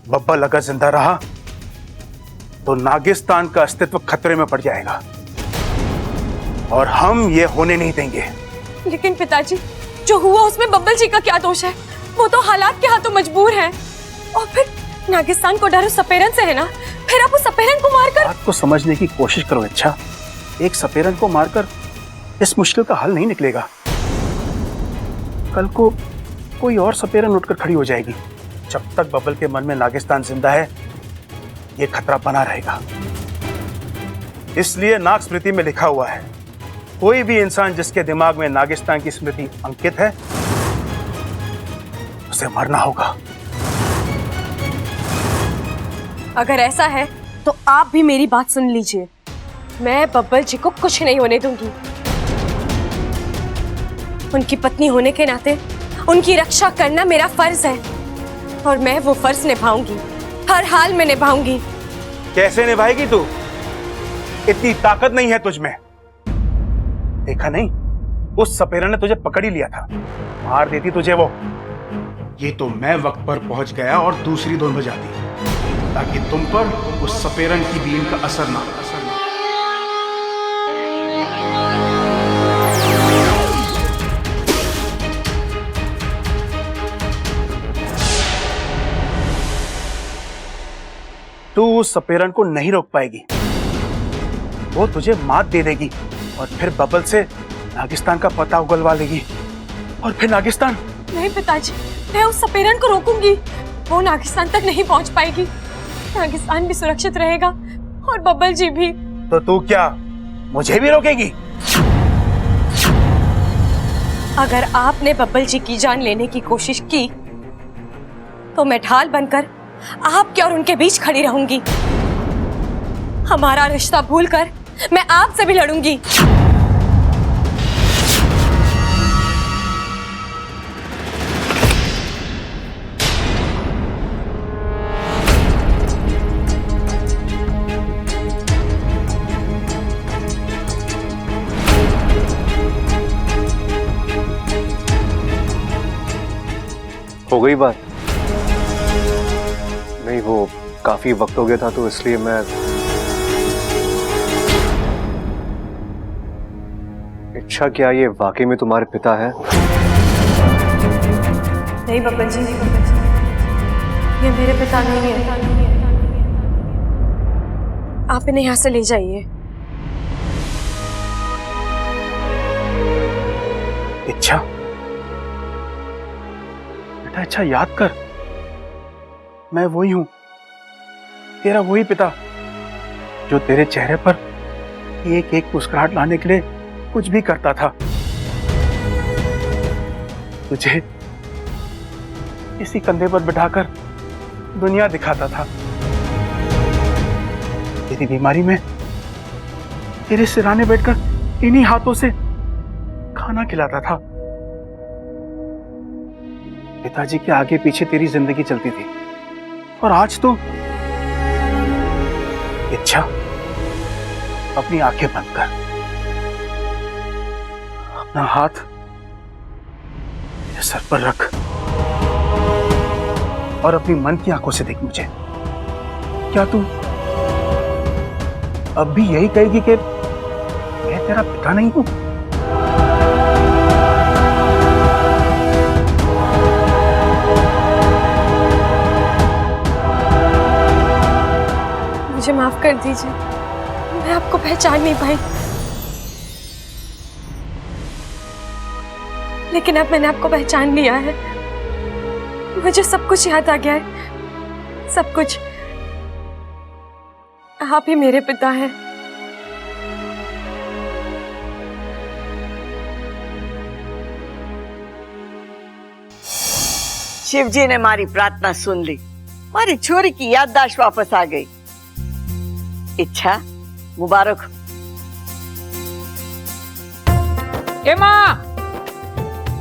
बब्बल अगर जिंदा रहा तो नागिस्तान का अस्तित्व खतरे में पड़ जाएगा और हम ये होने नहीं देंगे। लेकिन पिताजी, जो हुआ उसमें बब्बल जी का क्या दोष है? वो तो हालात के हाथों मजबूर हैं। और फिर नागिस्तान को डर उस सपेरन से है ना, फिर आप उस सपेरन को मारकर। बात को समझने की कोशिश करो। अच्छा, एक सपेरन को मारकर इस मुश्किल का हल नहीं निकलेगा। कल को कोई और सपेरन उठकर खड़ी हो जाएगी। जब तक बब्बल के मन में नागिस्तान जिंदा है, ये खतरा बना रहेगा। इसलिए नाग स्मृति में लिखा हुआ है, कोई भी इंसान जिसके दिमाग में नागिस्तान की स्मृति अंकित है, उसे मरना होगा। अगर ऐसा है तो आप भी मेरी बात सुन लीजिए। मैं बब्बल जी को कुछ नहीं होने दूंगी। उनकी पत्नी होने के नाते उनकी रक्षा करना मेरा फर्ज है और मैं वो फर्ज निभाऊंगी, हर हाल में निभाऊंगी। कैसे निभाएगी तू? इतनी ताकत नहीं है तुझ में। देखा नहीं, उस सपेरा ने तुझे पकड़ ही लिया था, मार देती तुझे वो। ये तो मैं वक्त पर पहुंच गया और दूसरी दोन बजाती, ताकि तुम पर उस सपेरन की बीन का असर ना। तू उस सपेरन को नहीं रोक पाएगी। वो तुझे मात दे देगी और फिर बब्बल से नागिस्तान का पता उगलवा लेगी और फिर नागिस्तान। नहीं पिताजी, मैं उस सपेरन को रोकूंगी। वो नागिस्तान तक नहीं पहुंच पाएगी। नागिस्तान भी सुरक्षित रहेगा और बब्बल जी भी। तो तू क्या मुझे भी रोकेगी? अगर आपने बब्बल जी की जान लेने की कोशिश की तो मैं ढाल बनकर आपके और उनके बीच खड़ी रहूंगी। हमारा रिश्ता भूलकर मैं आपसे भी लड़ूंगी। हो गई बात? नहीं, वो काफी वक्त हो गया था तो इसलिए मैं। इच्छा, क्या ये वाकई में तुम्हारे पिता है? नहीं बब्बल जी, ये मेरे पिता नहीं है। आप इन्हें यहाँ से ले जाइए। इच्छा बेटा, अच्छा याद कर, मैं वही हूं, तेरा वही पिता जो तेरे चेहरे पर एक एक मुस्कुराहट लाने के लिए कुछ भी करता था। तुझे इसी कंधे पर बिठाकर दुनिया दिखाता था। तेरी बीमारी में तेरे सिराने बैठकर इन्हीं हाथों से खाना खिलाता था। पिताजी के आगे पीछे तेरी जिंदगी चलती थी और आज तो इच्छा, अपनी आंखें बंद कर, अपना हाथ मेरे सर पर रख और अपनी मन की आंखों से देख मुझे। क्या तू अब भी यही कहेगी कि मैं तेरा पिता नहीं हूं? मुझे माफ कर दीजिए, मैं आपको पहचान नहीं पाई। लेकिन अब मैंने आपको पहचान लिया है। मुझे सब कुछ याद आ गया है, सब कुछ। आप ही मेरे पिता हैं। शिव जी ने हमारी प्रार्थना सुन ली, हमारी छोरी की याददाश्त वापस आ गई। इच्छा, मुबारक हो। ए माँ,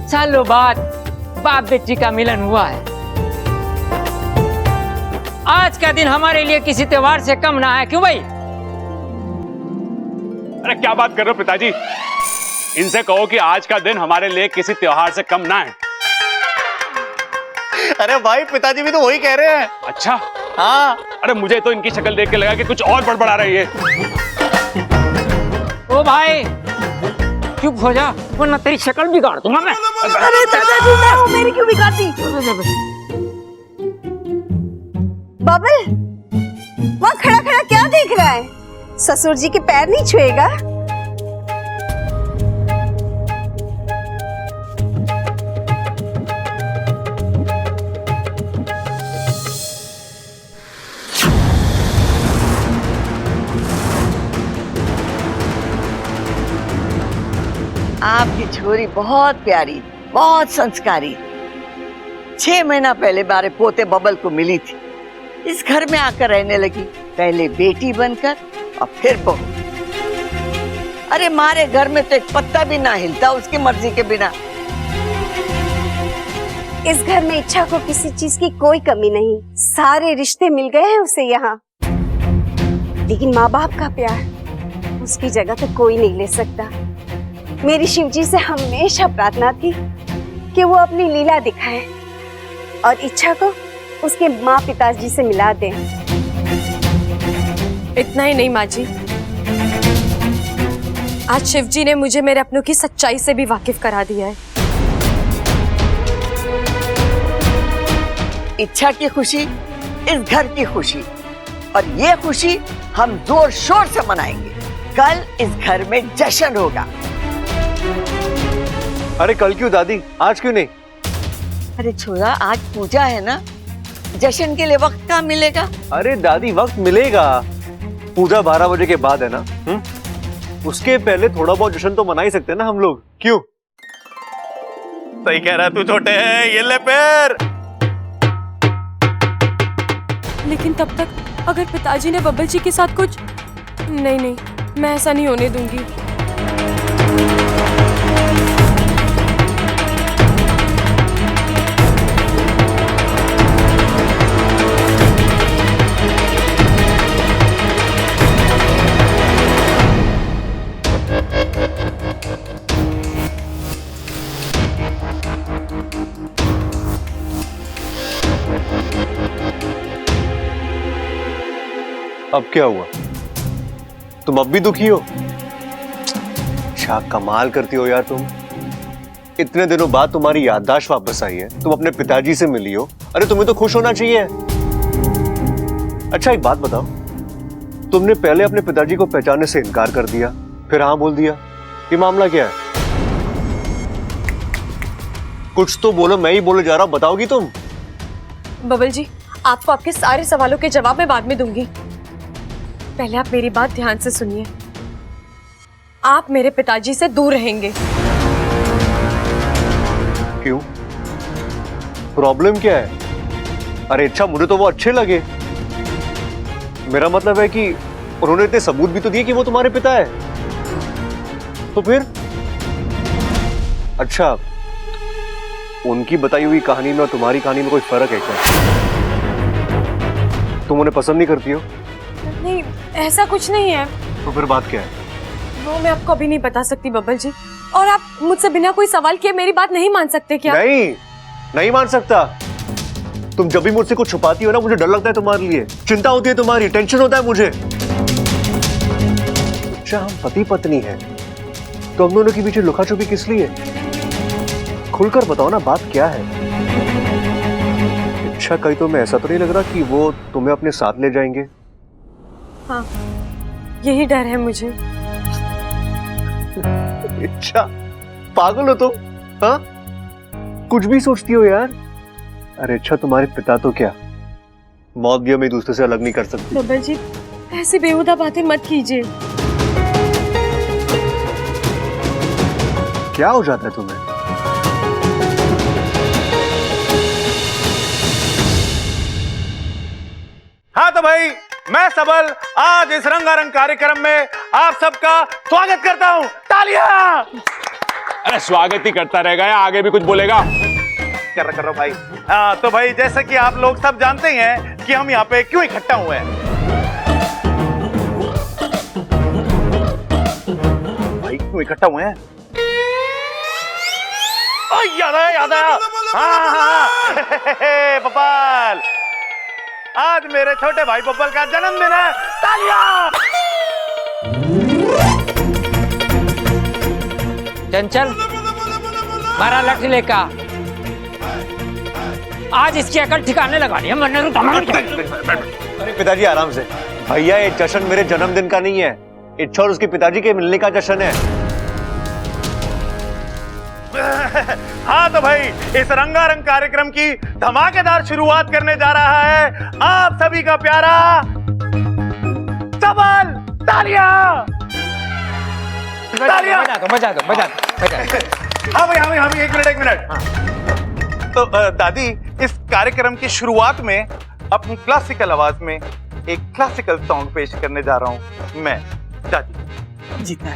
सालों बाद बाप बेटी का मिलन हुआ है। आज का दिन हमारे लिए किसी त्योहार से कम ना है, क्यों भाई? अरे क्या बात कर रहे हो पिताजी? इनसे कहो कि आज का दिन हमारे लिए किसी त्योहार से कम ना है। अरे भाई पिताजी भी तो वही कह रहे हैं। अच्छा, हाँ। अरे मुझे तो इनकी शक्ल देख के लगा कि कुछ और बड़बड़ा रही है। ओ भाई चुप हो जा वरना तेरी शक्ल बिगाड़ दूंगा मैं। अरे दादाजी मैं हूँ, मेरी क्यों बिगाड़ती? बबल, वहाँ खड़ा खड़ा क्या देख रहा है? ससुर जी के पैर नहीं छुएगा? आपकी छोरी बहुत प्यारी, बहुत संस्कारी। 6 महीना पहले मारे पोते बबल को मिली थी। इस घर में आकर रहने लगी, पहले बेटी बनकर और फिर बहू। अरे मारे घर में तो एक पत्ता भी ना हिलता उसकी मर्जी के बिना। इस घर में इच्छा को किसी चीज की कोई कमी नहीं, सारे रिश्ते मिल गए हैं उसे यहाँ। लेकिन माँ बाप का प्यार उसकी जगह तो कोई नहीं ले सकता। मेरी शिवजी से हमेशा प्रार्थना थी कि वो अपनी लीला दिखाए और इच्छा को उसके माँ पिताजी से मिला दें। इतना ही नहीं माँ जी, आज शिवजी ने मुझे मेरे अपनों की सच्चाई से भी वाकिफ करा दिया है। इच्छा की खुशी इस घर की खुशी, और ये खुशी हम जोर शोर से मनाएंगे। कल इस घर में जश्न होगा। अरे कल क्यों दादी, आज क्यों नहीं? अरे छोरा आज पूजा है ना, जश्न के लिए वक्त कहाँ मिलेगा? अरे दादी वक्त मिलेगा, पूजा 12 बजे के बाद है ना। उसके पहले थोड़ा बहुत जश्न तो मना ही सकते हैं ना हम लोग, क्यों? सही कह रहा है तू छोटे, ये ले पैर। लेकिन तब तक अगर पिताजी ने बब्बल जी के साथ कुछ नहीं, मैं ऐसा नहीं होने दूंगी। अब क्या हुआ? तुम अब भी दुखी हो? क्या कमाल करती हो यार तुम। इतने दिनों बाद तुम्हारी याददाश्त वापस आई है, तुम अपने पिताजी से मिली हो। अरे तुम्हें तो खुश होना चाहिए। अच्छा एक बात बताओ, तुमने पहले अपने पिताजी को पहचानने से इनकार कर दिया, फिर हाँ बोल दिया। ये मामला क्या है? कुछ तो बोलो, मैं ही बोले जा रहा हूं, बताओगी तुम? बबल जी, आपको आपके सारे सवालों के जवाब मैं बाद में दूंगी। पहले आप मेरी बात ध्यान से सुनिए। आप मेरे पिताजी से दूर रहेंगे। क्यों? प्रॉब्लम क्या है? अरे अच्छा, मुझे तो वो अच्छे लगे। मेरा मतलब है कि उन्होंने इतने सबूत भी तो दिए कि वो तुम्हारे पिता है। तो फिर अच्छा, उनकी बताई हुई कहानी में और तुम्हारी कहानी में कोई फर्क है क्या? तुम उन्हें पसंद नहीं करती हो? नहीं, ऐसा कुछ नहीं है। तो फिर बात क्या है? वो मैं आपको अभी नहीं बता सकती बब्बल जी। और आप मुझसे बिना कोई सवाल किए मेरी बात नहीं मान सकते क्या? नहीं मान सकता। तुम जब भी मुझसे कुछ छुपाती हो ना, मुझे डर लगता है तुम्हारे लिए, चिंता होती है तुम्हारी, टेंशन होता है मुझे। अच्छा हम पति पत्नी हैं, तो हम दोनों के पीछे लुका छुपी किस लिए? खुलकर बताओ ना, बात क्या है? अच्छा कहीं तो मैं ऐसा तो नहीं लग रहा कि वो तुम्हें अपने साथ ले जाएंगे? हाँ, यही डर है मुझे। अच्छा पागल हो तुम, हाँ? कुछ भी सोचती हो यार। अरे अच्छा तुम्हारे पिता तो क्या, मौत भी हम एक दूसरे से अलग नहीं कर सकते। बब्बल जी, ऐसी बेहुदा बातें मत कीजिए। क्या हो जाता है तुम्हें? हाँ तो भाई, मैं सबल आज इस रंगारंग कार्यक्रम में आप सबका स्वागत करता हूं। तालियां! अरे स्वागत ही करता रहेगा या आगे भी कुछ बोलेगा? कर रहा भाई। हाँ तो भाई, जैसा कि आप लोग सब जानते ही हैं कि हम यहाँ पे क्यों इकट्ठा हुए हैं। भाई क्यों इकट्ठा हुए हैं? याद आया याद आया। हाँ हाँ बब्बल, आज मेरे छोटे भाई बब्बल का जन्मदिन है। तालियां। चंचल, मारा लठ लेका, आज इसकी अकल ठिकाने लगानी है। मन्ने अरे पिताजी आराम से। भैया ये जश्न मेरे जन्मदिन का नहीं है, इच्छा और उसके पिताजी के मिलने का जश्न है। हाँ तो भाई, इस रंगारंग कार्यक्रम की धमाकेदार शुरुआत करने जा रहा है आप सभी का प्यारा सबल। तालियां। तालियां। बजा दो। हाँ भाई एक मिनट। तो दादी, इस कार्यक्रम की शुरुआत में अपनी क्लासिकल आवाज में एक क्लासिकल सॉन्ग पेश करने जा रहा हूं मैं, दादी। जीता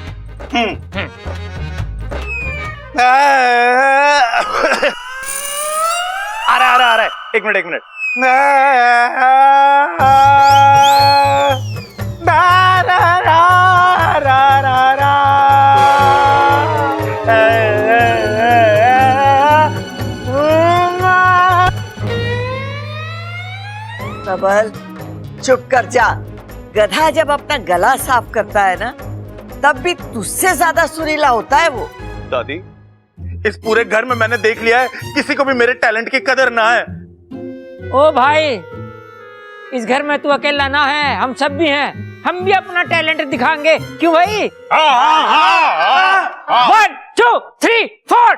आ रहा है। एक मिनट। सबल, चुप कर जा। गधा जब अपना गला साफ करता है ना, तब भी तुझसे ज्यादा सुरीला होता है वो। दादी, इस पूरे घर में मैंने देख लिया है, किसी को भी मेरे टैलेंट की कदर ना है। ओ भाई, इस घर में तू अकेला ना है, हम सब भी हैं। हम भी अपना टैलेंट दिखाएंगे, क्यों भाई? 1 2 3 4।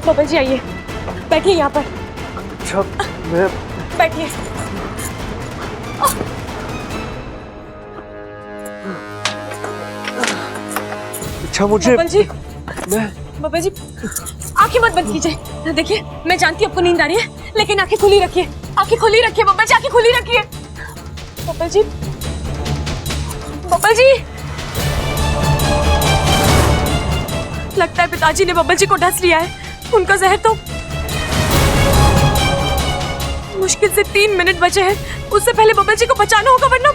बब्बल जी आइए, बैठिए यहाँ पर। बैठिए। अच्छा मुझे बब्बल जी आंखें मत बंद कीजिए। देखिए, मैं जानती हूँ आपको नींद आ रही है, लेकिन आंखें खुली रखिए। आंखें खुली रखिए बब्बल जी, आंखें खुली रखिए। बब्बल जी, बब्बल जी, लगता है पिताजी ने बब्बल जी को डस लिया है। उनका जहर तो मुश्किल से 3 मिनट बचे हैं, उससे पहले बब्बल जी को बचाना होगा, वरना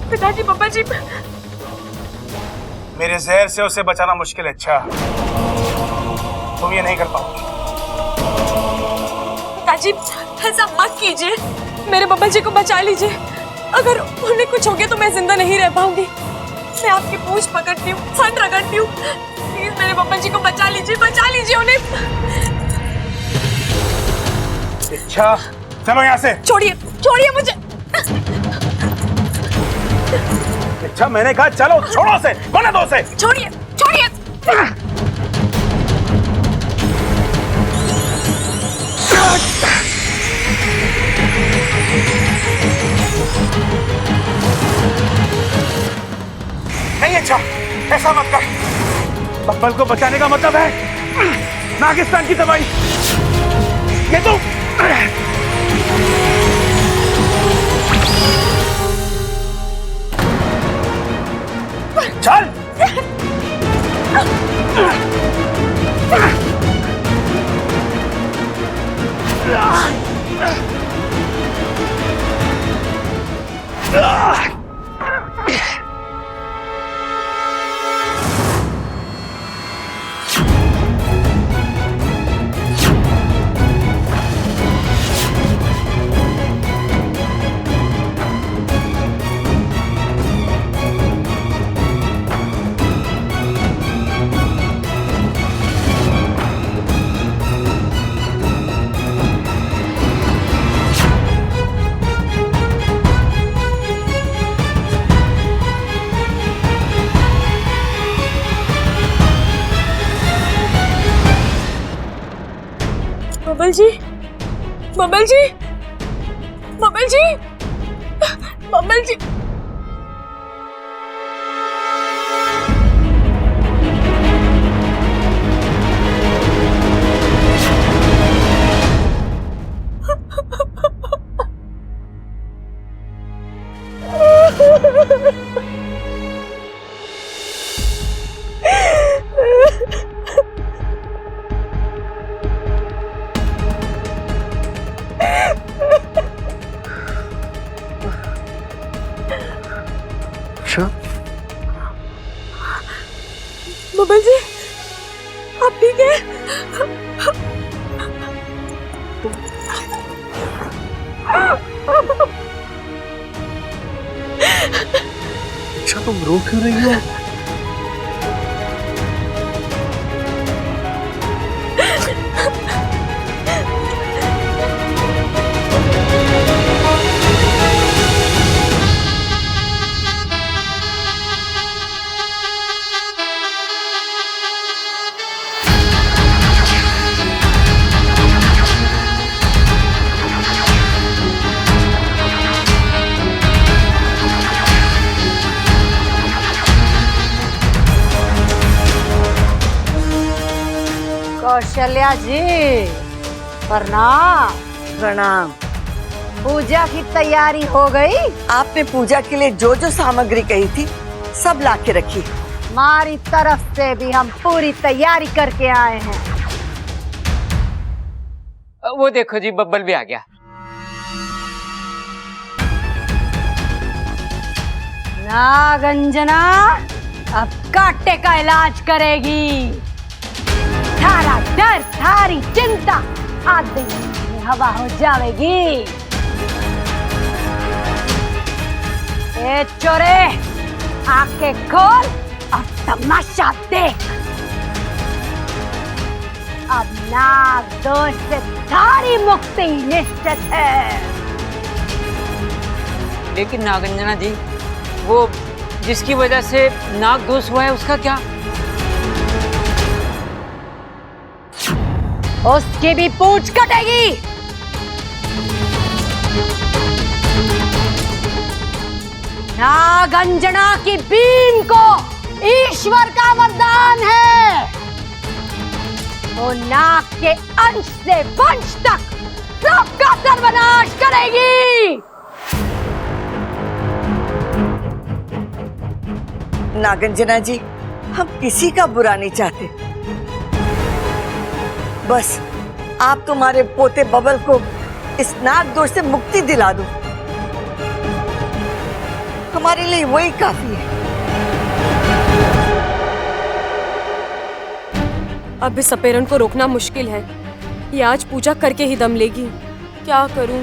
पिताजी बब्बल जी, मेरे जहर से उसे बचाना मुश्किल है। अच्छा, तुम ये नहीं कर पाओगे। पिताजी ऐसा मत कीजिए, मेरे बब्बल जी को बचा लीजिए। अगर उन्हें कुछ हो गया तो मैं जिंदा नहीं रह पाऊंगी। मैं आपकी पूंछ पकड़ती हूँ, फन रगड़ती हूँ, प्लीज मेरे बब्बल जी को बचा लीजिए उन्हें। अच्छा, चलो यहाँ से। छोड़िए मुझे। अच्छा, मैंने कहा चलो, छोड़ो से, कोने दो से। छोड़िए। नहीं, अच्छा ऐसा मत कर। बब्बल को बचाने का मतलब है नागिस्तान की तबाही। ये तो चल। बबल जी, बबल जी, बबल जी, बबल जी। अच्छा, बबल जी, आप ठीक है? अच्छा तुम रो क्यों रही हो? कौशल्या जी, प्रणाम। प्रणाम। पूजा की तैयारी हो गई? आपने पूजा के लिए जो जो सामग्री कही थी सब ला के रखी। हमारी तरफ से भी हम पूरी तैयारी करके आए हैं। वो देखो जी, बब्बल भी आ गया। नागंजना अब कांटे का इलाज करेगी। थारा डर, थारी चिंता आधे में हवा हो जाएगी। ए चोरे, आंखें खोल और तमाशा देख। अब नाग दोष से थारी मुक्ति निश्चित है। लेकिन नागंजना जी, वो जिसकी वजह से नाग दोष हुआ है उसका क्या? उसकी भी पूंछ कटेगी। नागंजना की बीन को ईश्वर का वरदान है। वो नाग के अंश से वंश तक सबका सर्वनाश करेगी। नागंजना जी, हम किसी का बुरा नहीं चाहते। बस आप तुम्हारे पोते बबल को इस नाग दोष से मुक्ति दिला दो, हमारे लिए वही काफी है। अब इस सपेरन को रोकना मुश्किल है। ये आज पूजा करके ही दम लेगी। क्या करूं?